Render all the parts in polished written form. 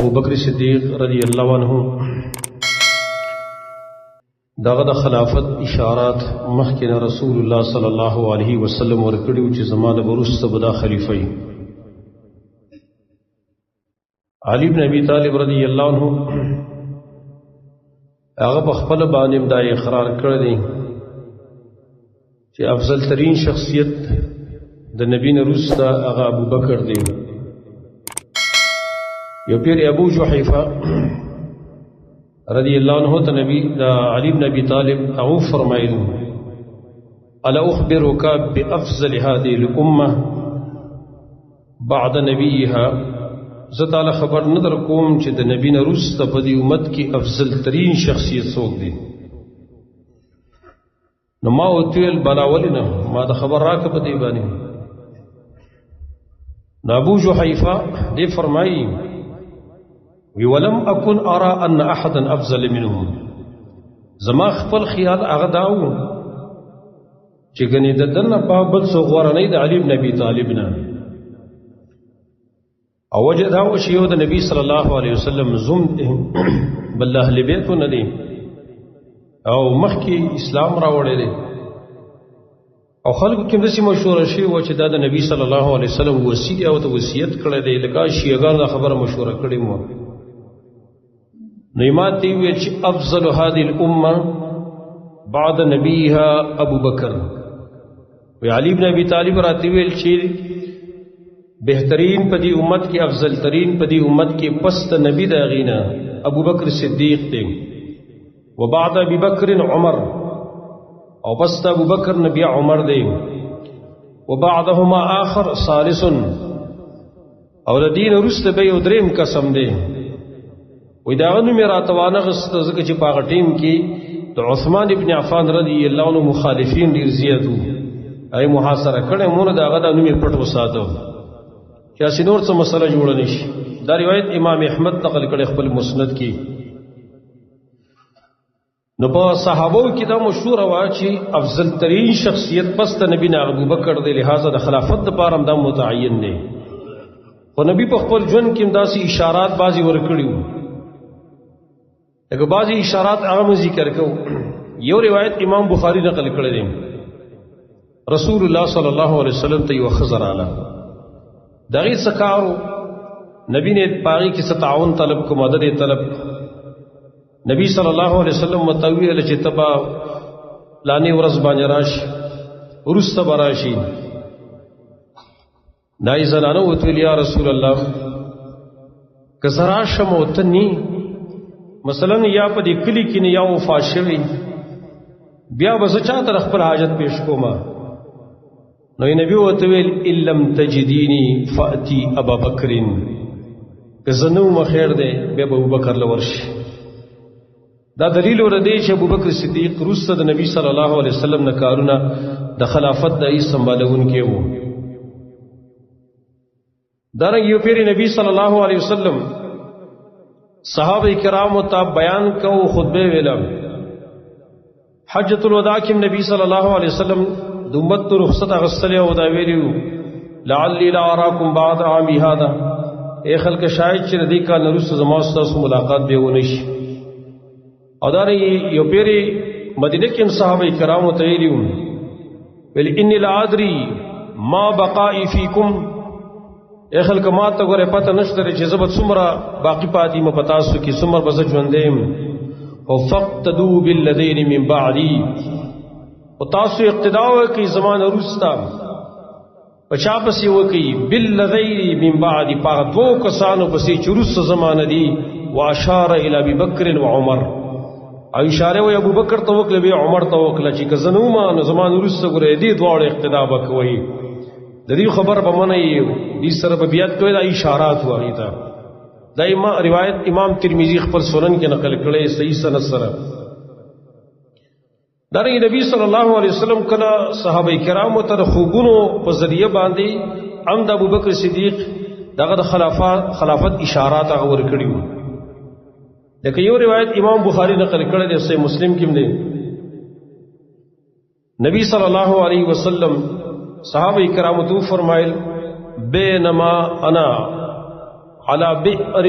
ابو بکر صدیق رضی اللہ عنہ دغه د خلافت اشارات مخکې رسول الله صلی الله علیه وسلم ورکړي چې زمانه ورسته بدا خلیفہ علی بن ابی طالب رضی الله عنه هغه په خپل باندې دا اقرار کړی دی چې افضل ترین شخصیت د نبی نه وروسته هغه ابو بکر دی. یو پیر ابو جحیفه رضی اللہ عنہ ته نبی دا علی بن ابی طالب او فرمایل الا اخبرك بافضل هذه الامه بعد نبيها، زتاله خبر ندر کوم چې د نبی نه وروسته په دې امت کې افضل ترین شخصیت څوک دی. نو ما وتیل بلاولنه ما د خبر راکه په دې باندې. نو ابو جحیفه دې فرمایي ولم اكن ارى ان احدا افضل منهم، زما خپل خیال هغه داو چې ګنې د دنه په بل څو غوړه نه د علی بن ابي طالب نه، او وجه دا و چې یو د نبی صلی الله علیه وسلم زوم بل اهل بیت نه دي او مخکې اسلام راوړی دی او خلکو کې داسې مشوره شوې وه چې دا د نبی صلی الله علیه وسلم وصي او ته وصیت کړی دی، لکه شیعهګانو دا خبره مشوره کړې مو. نو ما ته ویل چې افضل هذه الامه بعد نبیها ابو بکر، وی علی بن ابی طالب راته ویل چې بهترین په دې امت کې افضل ترین په دې امت کې پس د نبی د غینا ابو بکر صدیق دی، وبعد ابي بکر عمر، او پس د ابو بکر نبی عمر دی، وبعدهما آخر ثالث، او د دین وروسته به یو دریم قسم دی. وی دا غنو میرا توانه غست ځکه چې په هغه ټیم کې د عثمان ابن عفان رضی الله عنه مخالفین ډیر زیات وو، ای محاصره کړي مونږ دا غدا نوم یې پټ وساتو چې اسینور څه مسله جوړ نشي. دا روایت امام احمد نقل کړي خپل مسند کې. نو په صحابو کې دا مشهور وا چې افضل ترین شخصیت پس د نبی نه ابو بکر دی، لہذا د خلافت لپاره هم دا متعین دی. او نبی په خپل ژوند کې داسې اشارات بازي ورکړي، اگر بعضی اشارات هغه ذکر کو. یو روایت امام بخاری نقل کړی دی رسول الله صلی الله علیه وسلم ته یو خضر اعلی دغه سکارو نبی نے پاغي کې ستعاون طلب کو، مدد طلب. نبی صلی الله علیه وسلم متویل چې تبا لانی ورځ باندې راشي ورسته براشي. دای زنانه وتویل یا رسول الله کزرا شموتنی مثلا یا په دې کلی کې نه یا وفات شوی بیا به چا تر خپل حاجت پیش کوما. نو نبی وته ویل ان لم تجدینی فاتی ابا بکر، که زنو مخیر دی بیا ابو بکر لورشي. دا دلیل ور دی چې ابو بکر صدیق رسول د نبی صلی الله علیه وسلم نه کارونه د خلافت د ای سنبالون کې وو. دا یو پیر نبی صلی الله علیه وسلم صحابه کرام ته بیان کو خطبه ویلا. حجۃ الوداع کې نبی صلی الله علیه وسلم د امت رخصت غسل او دا ویلو لعلی لا اراکم بعد عامی هذا، اے خلک شاید چې دې کال نرس زما تاسو ملاقات به ونی شي. او دا یو پیری مدینه کې صحابه کرام ته ویلو ویل انی لا ادری ما بقائی فیکم، اے خلک ما ته غره پته نشته چې زبد څومره باقی پاتې م پتاسو کې څومره بس ژوندېم. او فقتدوا بالذین من بعدی، او تاسو اقتدا وکي زمانه رستا پچا پسې وکي بالذین من بعدی، په دوه کسانو پسې چې رسته زمانه دی. واشار الی ابي بکر و عمر، او اشاره و ابو بکر ته وکړه به عمر ته وکړه چې کزنو ما نو زمانه رسته ګره دي دواړه اقتدا وکوي. د دې خبر به منه دې سره به بیات کوي دا اشارات وایي. تا دایما روایت امام ترمذی خپل سنن کې نقل کړي صحیح سند سره. دا نبی صلی الله علیه وسلم کله صحابه کرامو ته خوبونو په ذریعہ باندې ام د ابو بکر صدیق دغه خلافت اشارات اور کړیو. لکه یو روایت امام بخاری نقل کړی دی صحیح مسلم کې دی نبی صلی الله علیه وسلم صحابه کرامو ته فرمایل بینما انا علی بئر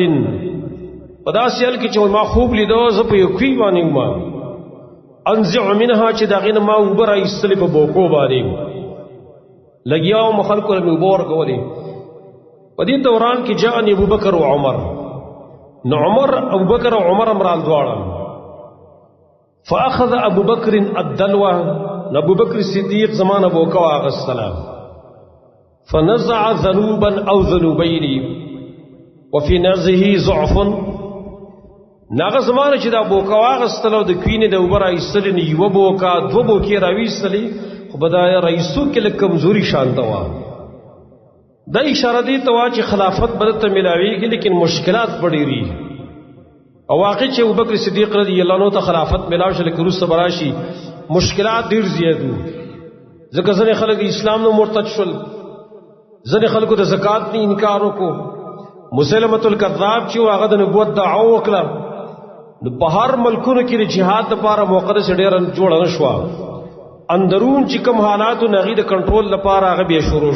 په داسې حال کې چې ما خوب لیدو زه په یو کوی باندې وم انزع منها چې دغه ما اوبه را ایستلې په بوکو باندې لګیاو مخلکو له اوبه ورکولې په دې دوران کې جاءني ابو بکر او عمر نو عمر ابو بکر او عمر امرال دواړه فاخذ ابو بکر الدلوه ابو بکر صدیق زمانه بوکا واغستلا فنزع ذنوبا او ذنوبين وفي نزعه ضعف ناغه زمانه چې دا بوکا واغستلو د کوینه د اوبر ایستل نه یو بوکا دو بوکي راويستلی خو بدايه رئیسو کې کمزوري شانته وا دا اشاره دی ته چې خلافت بدته ملاويږي لیکن مشکلات پړيري او واقع چې ابوبکر صدیق رضی الله عنه ته خلافت ملاو شل کې روس براشي مشکلات ډیر زیاتو ځکه ځنې خلک اسلام نو مرتد شول ځنې خلکو د زکات نه انکار وکړو مسلمه الکذاب چې هغه د نبوت دعوه وکړه د بهر ملکونو کې د جهاد لپاره مقدس ډیر جوړ نه شو اندرون چې کوم حالات او نغید کنټرول لپاره هغه به شروع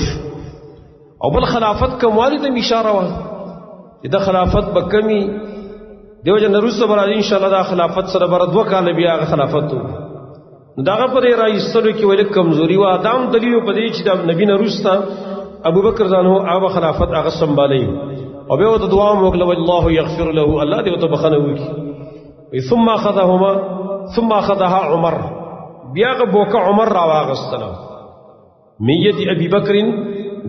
او بل خلافت کومالي ته اشاره و چې د خلافت بکمی دیو جن روس بر ان شاء الله دا خلافت سره بر دوه کال بیا خلافت داغه پر رئیسلو کې ولې کمزوري و ادم دلیل په دې چې د نبی نروستا ابو بکر ځانو هغه خلافت هغه سنبالي او به د دعا موکله الله یغفر له الله دې ته بخنه وکي ثم اخذها عمر بیا بوکا عمر را واغستله میت ابي بکر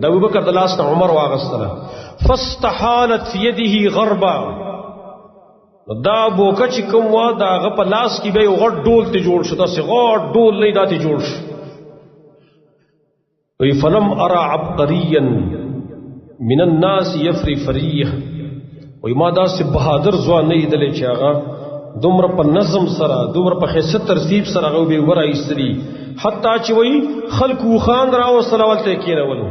د ابو بکر د لاس عمر واغستله فاستحالت في يده غربا دا بوکا چې کوم وا دا غ په لاس کې به غټ ډول ته جوړ شو دا سه غټ ډول نه داتې جوړ شو وی فلم ارى عبقريا من الناس يفري فريه وی ما دا سه بهادر ځوان نه لیدل چې هغه دومره په نظم سره دومره په حساب ترتیب سره هغه به ورای استری حتی چې وی خلکو خان راو صلوات ته کېرول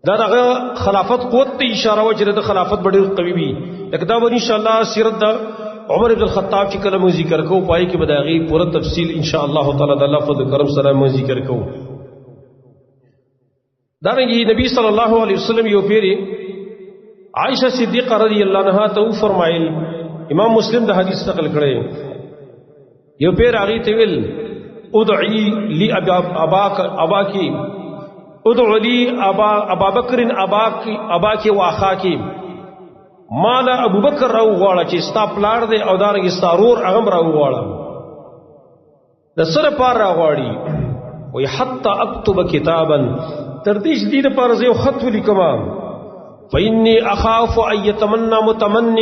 دا دغه خلافت قوت ته اشاره و چې د خلافت ډېر قوي وي لکه دا ان شاء الله سیرت د عمر ابن الخطاب چې کلمه ذکر کو پای کې بداغي پوره تفصیل ان شاء الله تعالی د الله فضل کرم سره مو ذکر کو دا نبی صلی الله علیه وسلم یو پیری عائشہ صدیقہ رضی اللہ عنہا ته فرمایل امام مسلم د حدیث نقل کړي یو پیر هغه ته ویل ادعي لي اباکی ادعو لي ابا بکر اباکی واخاکی مال ابو بکر راو غواړه چې ستا پلار دی او دارنګ ستارور هغه راو غواړه د سره پار راغواړي وي حتی اكتب کتابا تر دې دې لپاره زه خط ولیکم فإني أخاف أن يتمنى متمن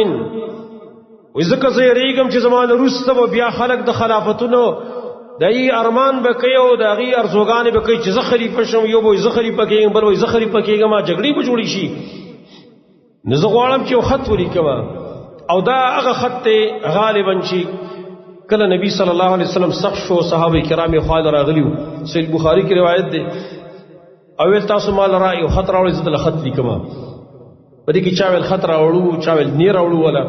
وذکر زه ریګم چې زمانه روسته بیا خلق د خلافتونو دای ارمان بکي او دغه ارزوګان بکي چې زه خلیفہ شوم یو به زه خلیفہ کېږم بل وای زه خلیفہ کېږم ما جګړې به جوړی شي نزه غواړم چې خط ولیکم او دا هغه خط غالبا شي کله نبی صلی الله علیه وسلم صح شو صحابه کرام خالد راغلیو صحیح بخاری کی روایت ده اول تاسو مال را یو خط راوړی زه د خط لیکم پدې کې چاول خط راوړو چاول نیر راوړو ولا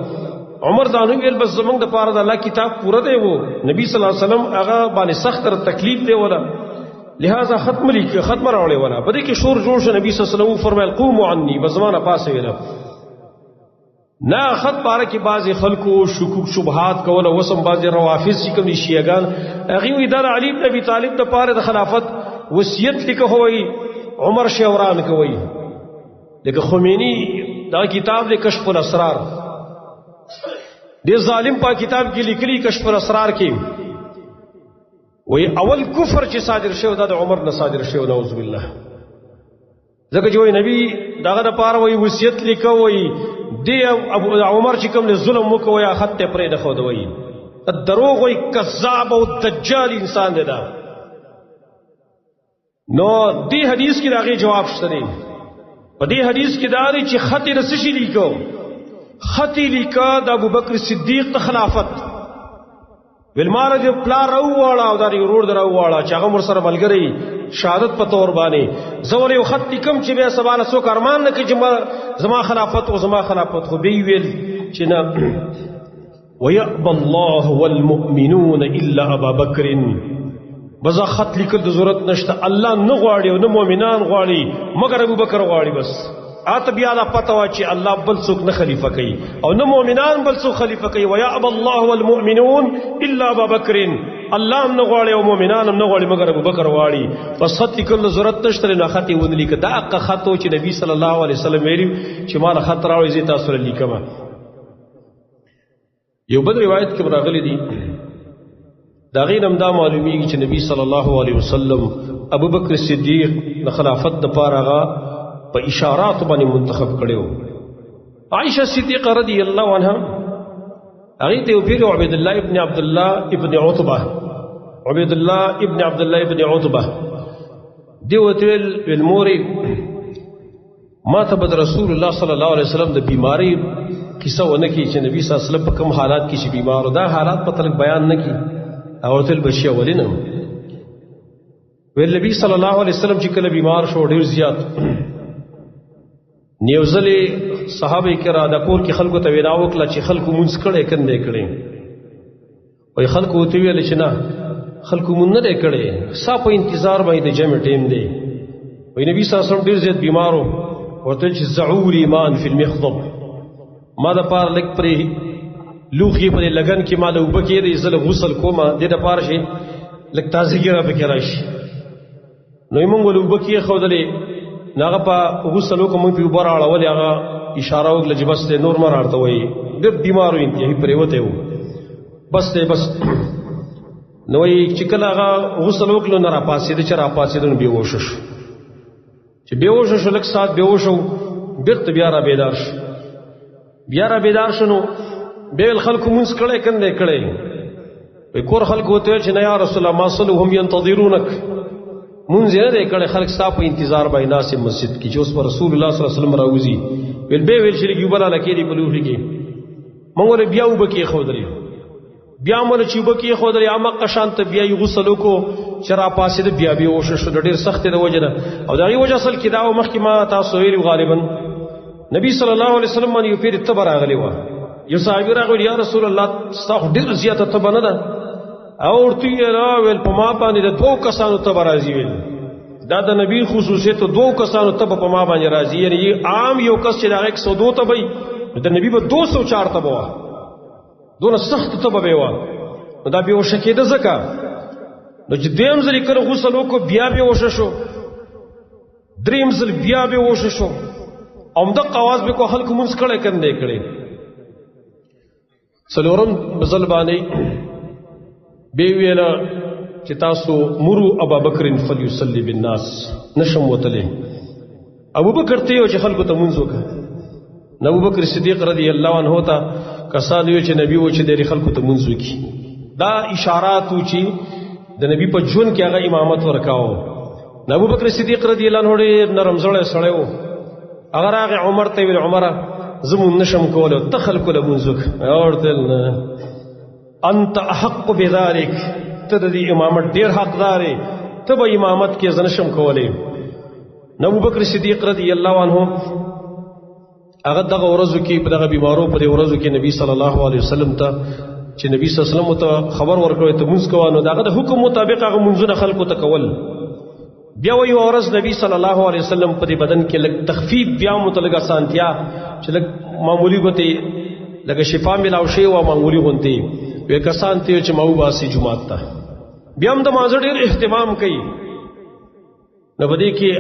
عمر دانو ویل بس زمنګ د پاره د الله کتاب پوره دی وو نبی صلی الله علیه وسلم هغه باندې سخت تکلیف دی ولا لہذا ختم لیک ختم راوړی ولا پدې کې شور جوړ شو نبی صلی الله علیه وسلم فرمایل قوموا عني بزمانه پاسه ویل نا خط پاره کې بعضی خلکو شکوک شبهات کول او وسم بعضی روافض چې کوم شیعاګان هغه وی د علي بن ابي طالب د پاره د خلافت وصیت لیکه هوئی عمر شوران کوي لکه خمینی دا کتاب د کشف الاسرار د ظالم په کتاب کې لیکلي کشف الاسرار کې وی اول کفر چې صادر شوی دا د عمر نه صادر شوی نعوذ بالله ځکه چې وی نبی داغه د پاره وی وصیت لیکوي دی ابو عمر چې کوم ظلم وکوي خط ته پرې د خو دوی دروغ وی کذاب او دجال انسان دی دا نو دی حدیث کې داغه جواب شته دی په دې حدیث کې دا دی چې خط رسشي لیکو خط لیکا د ابوبکر صدیق ته خلافت ولمال دې پلا راو واړه او دا ورور درو واړه چې هغه مر سره ملګری شهادت په تور باندې زول یو خط کم چې به سباله سو کارمان نه کې زما خلافت او زما خلافت خو به ویل چې نه ويأبى الله والمؤمنون الا ابا بکر بزا خط لیکل د ضرورت نشته الله نه غواړي او نه مؤمنان غواړي مگر ابو بکر غواړي بس آتا بیا دا پتا وا چې الله بل څوک نه خلیفہ کوي او نه مؤمنان بل څوک خلیفہ کوي ويأبى الله والمؤمنون الا ابا بکر الله هم نه غواړي او مؤمنان هم نه غواړي مگر ابو بکر غواړي پس خط کله ضرورت نشته نه خط ونه لیک دا حق خطو چې نبی صلی الله علیه وسلم ویلي چې مال خط راوي زی تاسو لیکما یو بل روایت کې راغلي دي دا غیر هم دا معلومیږي چې نبی صلی الله علیه وسلم ابو بکر صدیق د خلافت د پاره په اشارات باندې منتخب کړو عائشہ صدیقہ رضی الله عنها هغه ته ویلو عبد الله ابن عبد الله ابن عتبہ عبد الله ابن عبد الله ابن عتبہ دی وتل الموري ما تبد رسول الله صلی الله علیه وسلم د بیماری کیسه ونه کی چې نبی صلی الله علیه وسلم په کوم حالات کې چې بیمار دا حالات په تلک بیان نه کی او تل بشي ولینم ویل نبی صلی الله علیه وسلم چې کله بیمار شو ډیر زیات نیوزلی صحابه کرا د کور کې خلکو ته وینا وکړه چې خلکو مونږ کړي کنده کړي وای خلکو ته ویل چې نه خلکو مونږ نه کړي صاحب انتظار باندې د جمع ټیم دی وای نبی صلی الله علیه وسلم ډیر زیات بیمارو ورته چې زعور ایمان فی المخضب ما د پار لک پرې لوخي په لګن کې ما له وبکې د زل غسل کومه د پار شي لک تازګی را پکې راشي نو موږ له وبکې خودلې ناغه په غسلو کوم په بار اړول هغه اشاره وکړه چې بس ته نور مر ارته وای د بیمارو انتهایی پرې وته و بس ته بس نو چې کله هغه غسل وکړو نه را پاسې د چر پاسې د بیهوش شو چې بیهوش شو لک سات بیهوش شو بیرته بیا را بیدار شو بیا را بیدار شنو بیل خلکو مونږ کړه کنده کړه وي کور خلکو ته چې نه یا رسول الله ما صلوهم ينتظرونك مونږ یې نه کړه خلک ستاسو په انتظار باندې ناسې مسجد کې چې اوس پر رسول الله صلی الله علیه وسلم راوځي ویل به ویل چې یوبلا لکې دی په لوخي کې مونږ له بیا وبکې خو درې بیا مونږ چې وبکې خو درې اما قشانت بیا یو غسل کو چر پاسې بیا بیا وش شو ډېر سخت دی وجنه او دا یو وجه اصل کې دا مخکې ما تاسو ویل غالبا نبی صلی الله علیه وسلم باندې یو پیر تبر راغلی و یو صحابي راغلی یا رسول الله تاسو ډېر زیاته تبه نه ده او ورته راول په ما باندې د دوه کسانو تبه راځي ویل دا د نبی خصوصیت دوه کسانو تبه په ما باندې راځي یعنی عام یو کس چې دا 102 تبه د نبی په 204 تبه و دونه سخت تبه به و دا به وشکې د زکا نو چې دیم ځل کړه غسل وکړو بیا به وش شو دریم ځل بیا به وش شو اومده قواز به کو خلکو مونږ کړه کنده کړي څلورم بزل باندې بی ویلا چې تاسو مرو ابا بکر فلیصلی بالناس نشم وتله ابو بکر ته یو چې خلکو ته مونږ وکړه ابو بکر صدیق رضی الله عنه تا کسان یو چې نبی و چې د خلکو ته مونږ وکړي دا اشارات و چې د نبی په جون کې هغه امامت ورکاو ابو بکر صدیق رضی الله عنه نرم زړه سړیو اگر هغه عمر ته ویل عمره زمون نشم کوله تخلق له منزک اورتل انت احق بذلك تدې امامت ډیر حقدار ته به امامت کې زنشم کوله ابو بکر صدیق رضی الله عنه هغه دغه ورځو کې په دغه بیمارو په ورځو کې نبی صلی الله علیه وسلم ته چې نبی صلی الله علیه وسلم ته خبر ورکړی ته منځ کوانو دغه د حکم مطابق هغه منځونه خلکو ته کول بیا وی ورځ نبی صلی الله علیه وسلم په بدن کې لږ تخفیف بیا متلګه سانتیا چې لږ معمولی غته لکه شفا ملاو شی او معمولی غونتی وې کسان ته چې مو باسي جمعات ته بیا هم د مازه ډیر اهتمام کوي نو بده کې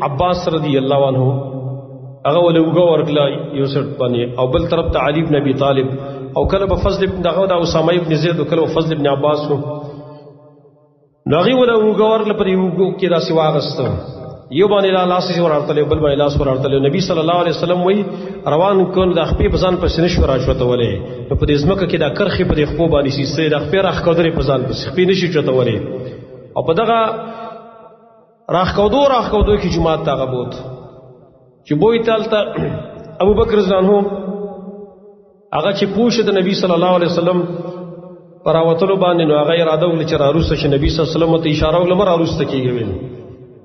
عباس رضی الله عنه هغه ولوګه ورکلا یو سټ باندې او بل طرف ته علي بن ابي طالب او کله په فضل ابن دغه او اسامه ابن زید او کله په فضل ابن عباس نو هغه ولوګه ورکلا په یو کې دا سی واغسته یو باندې لاس ور ارتل بل باندې لاس ور ارتل نبی صلی الله علیه وسلم وی روان کول د خپې بزان په سنش ور راځوته ولې په دې ځمکه کې دا کرخې په خپو باندې سي د خپې راخ کودري په ځان په خپې نشي چته ولې او په دغه راخ کودو کې جمعه تا غبوت چې بوې تالته ابو بکر رضی الله عنه هغه چې پوښ د نبی صلی الله علیه وسلم پر اوتلو باندې نو هغه اراده وکړه چې راروسته چې نبی صلی الله علیه وسلم ته اشاره وکړه مر راروسته کیږي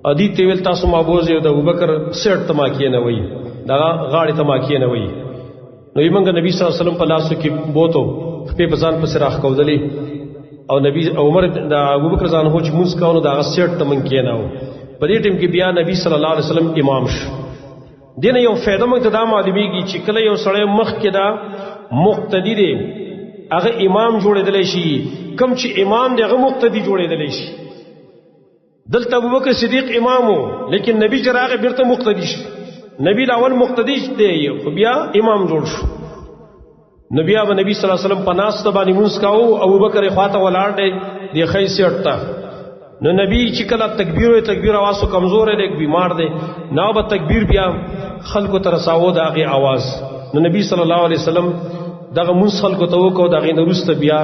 ادي ته ویل تاسو مابوز یو د ابوبکر سیټ تما کې نه وای دا غاړي تما کې نه وای نو یې مونږ نبی صلی الله علیه وسلم په لاسو کې بوته په بزان په سراخ کودلې او نبی عمر د ابوبکر ځان هو چې موږ کاونو دا سیټ تم کې نه و په دې ټیم کې بیا نبی صلی الله علیه وسلم امام شو دین یو فائدہ موږ ته دا معلومیږي چې کله یو سړی مخ کې دا مقتدی دی هغه امام جوړېدلی شي، کم چې امام دی هغه مقتدی جوړېدلی شي. دلته ابوبکر صدیق امامو لیکن نبی چې راغی بیرته مقتدی شي. نبی الاول مقتدی دی خو بیا امام جوړ شو. نبی صلی الله علیه وسلم په ناس ته باندې مونږ کاوه، ابوبکر خواته ولاړ دی دی خیسه اٹتا. نو نبی چې کله تکبیر आवाज کمزور دی، بیمار دی، نو به تکبیر بیا خلکو تر رساو دغه आवाज. نو نبی صلی الله علیه وسلم دغه مونږ خلکو ته وکاو، دغه نورسته بیا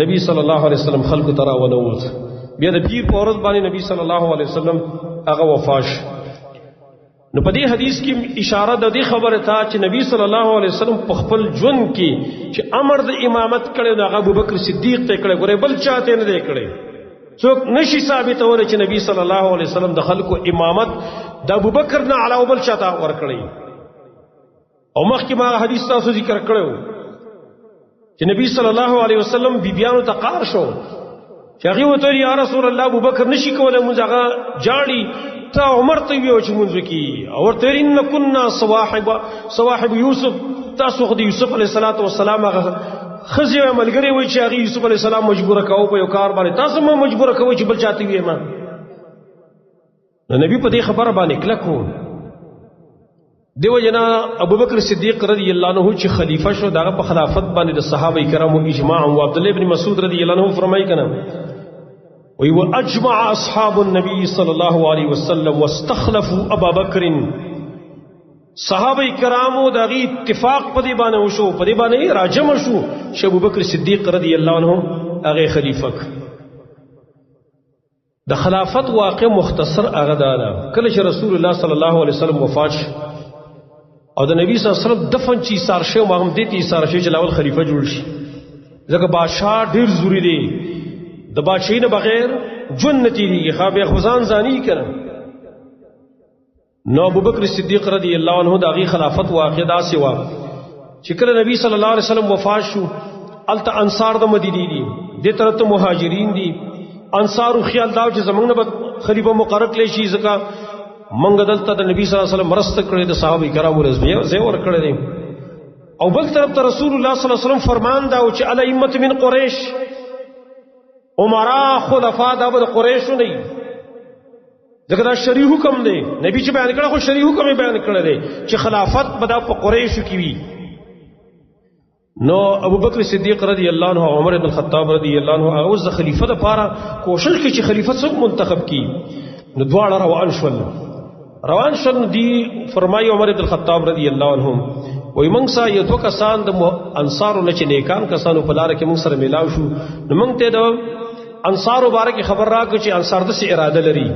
نبی صلی الله علیه وسلم خلکو تر راولوت. بیا د پیر په ورځ باندې نبی صلی الله علیه وسلم هغه وفات. نو په دې حدیث کې اشاره د دې خبره ته چې نبی صلی الله علیه وسلم په خپل ژوند کې چې امر د امامت کړي د ابوبکر صدیق ته کړي، ګوره بل چاته نه دی کړي. څوک نشي ثابتول چې نبی صلی الله علیه وسلم د خلکو امامت د ابوبکر نه علاوه بل چاته ور کړی. او مخکې ما حدیث تاسو ذکر کړو چې نبی صلی الله علیه وسلم بیبیانو ته قار شو چې هغه وته یا رسول الله ابوبکر نشي کولای مونږ هغه جاړي تا عمر ته ویو چې مونږ کی او ورته ان كنا صواحب یوسف، تاسو خو د یوسف علیه السلام هغه خزی ملګری وای چې هغه یوسف علیه السلام مجبور کاوه په یو کار باندې، تاسو ما مجبور کوئ چې بل چاته وی ما. نو نبی په دې خبره باندې کلکو. دیو جنا ابوبکر صدیق رضی الله عنه چې خلیفہ شو، دغه په خلافت باندې د صحابه کرامو اجماع او عبد الله ابن مسعود رضی الله عنه فرمایي کنه وی واجمع اصحاب النبي صلی الله علیه وسلم واستخلفوا ابا بکر. صحابه کرامو دغه اتفاق په دې باندې وشو، په دې باندې راجم شو چې ابوبکر صدیق رضی الله عنه هغه خلیفہ. د خلافت واقع مختصر هغه دا کله چې رسول الله صلی الله علیه وسلم وفات شو او د نبی صلی الله علیه وسلم دفن چې سار شو، ماهم دې تی سار شو چې لاول خلیفہ جوړ شي. ځکه بادشاہ ډیر ضروری دی، د بادشاہي نه بغیر جنتی دی خو خزان زانی کړه. نو ابوبکر صدیق رضی الله عنه دغه خلافت واقع دا سوا چې کله نبی صلی الله علیه وسلم وفات شو، الته انصار د مدینه دي، د طرف ته مهاجرین دي. انصار خیال دا چې زمونږ به خلیفہ مقرر کړي شي، ځکه منګ دلته د نبی صلی الله علیه وسلم مرسته کړې د صحابه کرامو رضویه زیور کړې دي. او بل طرف ته رسول الله صلی الله علیه وسلم فرمان دا چې الائمه من قریش، عمرا خلفاء دا د قریش نه دي، ځکه دا شرعي حکم دی. نبی چې بیان کړه خو شرعي حکم بیان کړی دی چې خلافت به دا په قریشو کې وي. نو ابوبکر صدیق رضی الله عنه او عمر بن الخطاب رضی الله عنه اوس د خلیفہ لپاره کوشش کوي چې خلیفہ څوک منتخب کړي. نو دواړه روان شول دی. فرمایي عمر بن الخطاب رضی الله عنه وای موږ سره یو دوه کسان د انصارو نه چې نیکان کسانو په لار کې موږ سره میلاو شو. نو موږ ته د انصارو باره کې خبر راکړه چې انصار د څه اراده لري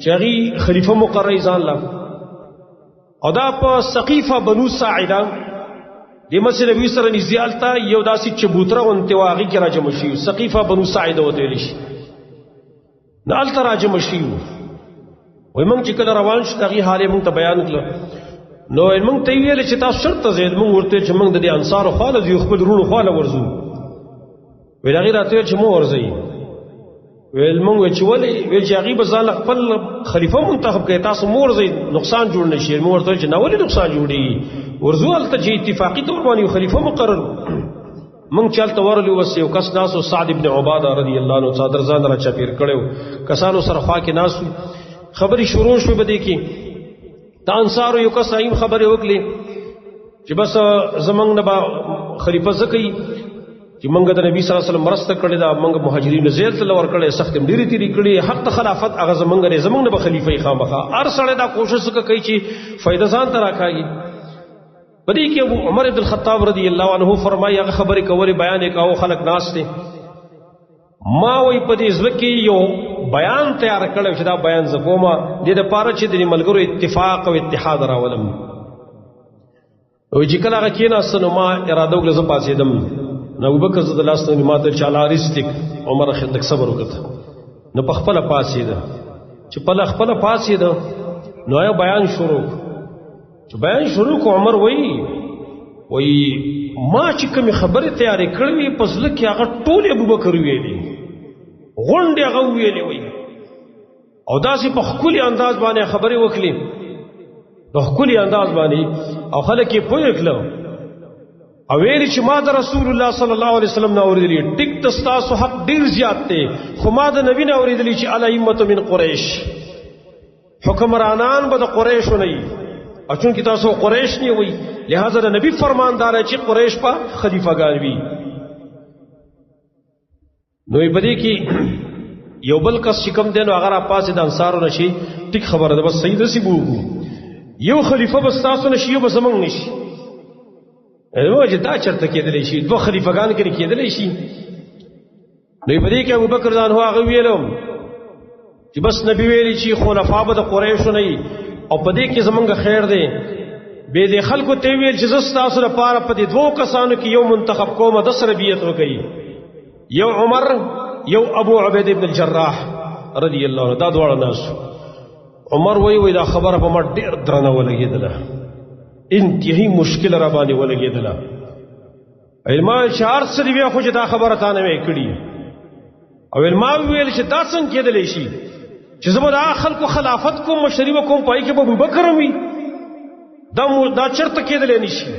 چې هغه خلیفہ مقرر ځان لا او دا په سقيفه بنو ساعده د مسجد نبوي سره نزيالتا یو داسې چبوتره اونته واغی کې راجم شي. سقيفه بنو ساعده وته ویل شي نال ته راجم شي. وای موږ چې کله روان شو دغه حال موږ ته بیان کړل. نو موږ ته ویل چې تاسو شرط زید موږ ورته چې موږ د انصار خاله دی خپل رونو خاله ورزو. ویل هغه راته چې مو ورزي. ویل موږ چې ولې ویل چې هغه بزال خپل خلیفہ منتخب کړي، تاسو مور زي نقصان جوړ نشي. مو ورته چې نو ولې نقصان جوړي ورزو الته چې اتفاقی تور باندې خلیفہ مقرر. موږ چلته ورلو وسیو کس ناسو سعد ابن عباده رضی الله عنه صدر ځان را چپیر کړو، کسانو سره خوا کې ناسو خبري شروع شو بده کې د انصار یو کس ایم خبره وکړي چې بس زمنګ نه با خلیفہ زکې چې موږ د نبی صلی الله علیه وسلم مرسته کړې دا موږ مهاجرین زیات لور کړې سخت ډیری تیری کړې حق خلافت هغه زمنګ نه به خلیفہ خامخا ار سره دا کوشش کوي چې فائدہ ځان ته راکاږي. بدی کې ابو عمر بن الخطاب رضی الله عنه فرمایي هغه خبره کوي بیان وکاو خلک ناس ته ما وای په دې ځکه یو بیان تیار کړو چې دا بیان زکوما د دې لپاره چې د ملګرو اتفاق او اتحاد راولم. او چې کله هغه کېنا سنو ما اراده وکړه ز پاسېدم. نو ابوبکر رضی الله عنه ماته چاله رستک عمر خندق صبر وکړه. نو په خپل پاسېده چې په خپل پاسېده نو یو بیان شروع کو عمر وای ما چې کوم خبره تیارې کړې پس لکه هغه ټول ابوبکر ویلي غونډه هغه ویلي وای او داسې په خپل انداز باندې خبره وکړي په خپل انداز باندې او خلک یې پوه کړل او ویل چې ما د رسول الله صلی الله علیه وسلم نو اوریدلی ټیک تاسو حق ډیر زیات دی خو ما د نبی نو اوریدلی چې الایمه من قریش حکمرانان به د قریش نه وي او چون کې تاسو قریش نه وي لہذا د نبی فرماندار چې قریش په خلیفګان وي نو په دې کې یو بل کس چې کوم دینو هغه را پاسې د انصارو نشي ټیک خبره ده بس صحیح دسی بوګو یو خلیفہ بس تاسو نشي یو بسمنګ نشي روج دا چرته کېدلی شي دوه خلیفګان کې کېدلی شي نو په دې کې ابوبکر ځان هو هغه ویلو چې بس نبی ویلي چې خلفا به د قریش نه او په دې کې زمونږ خیر دی به د خلکو ته ویل چې زستا تاسو لپاره په دې دوه کسانو کې یو منتخب کوم د سره بیعت وکړي یو عمر یو ابو عبید ابن الجراح رضی الله عنه دا دواړه ناس عمر وی دا خبره په ما ډیر درنه ولګېدله انتهایی مشکل را باندې ولګېدله علما شهر سره بیا خو چې دا خبره تا نه وې کړي او علما ویل چې دا څنګه کېدلی شي چې زما د خلکو خلافت کوم مشري کوم پای کې به ابوبکر وي دا چرته کېدلی نشي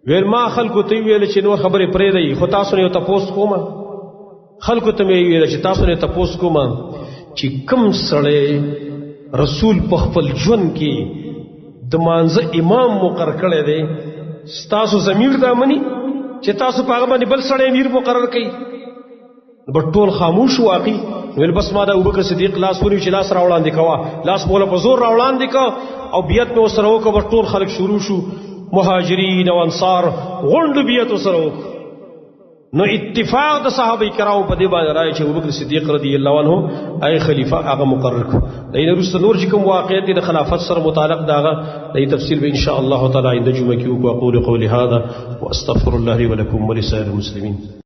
ویل ما خلکو ته ویل چې نو خبره پرې دی خو تاسو نه تاسو کوم خلکو ته ویل چې تاسو نه تاسو کوم چې کم سړی رسول په خپل ژوند کې د مانزه امام مقرر کړی دی تاسو ضمیر دا مني چې تاسو په هغه باندې بل سړی امیر مقرر کړي بټ ټول خاموش واقعي ویل بس ما د ابوبکر صدیق لاس ونیو چې لاس راوړاندې کوه لاس مولا په زور راوړاندې کوه او بیعت مې ورسره وکړه بټ ټول خلک شروع شو مهاجرین او انصار غونډ بیعت ورسره وکړه نو اتفاق د صحابه کرامو په دې باندې راځي چې ابوبکر صدیق رضی الله عنه ای خلیفہ هغه مقرر کړ دینه رسول نور چې کوم واقعیت د خلافت سره متعلق داغه د تفصیل به ان شاء الله تعالی عند جمعه کې وقول قولي هذا واستغفر الله لي ولكم ولسائر المسلمين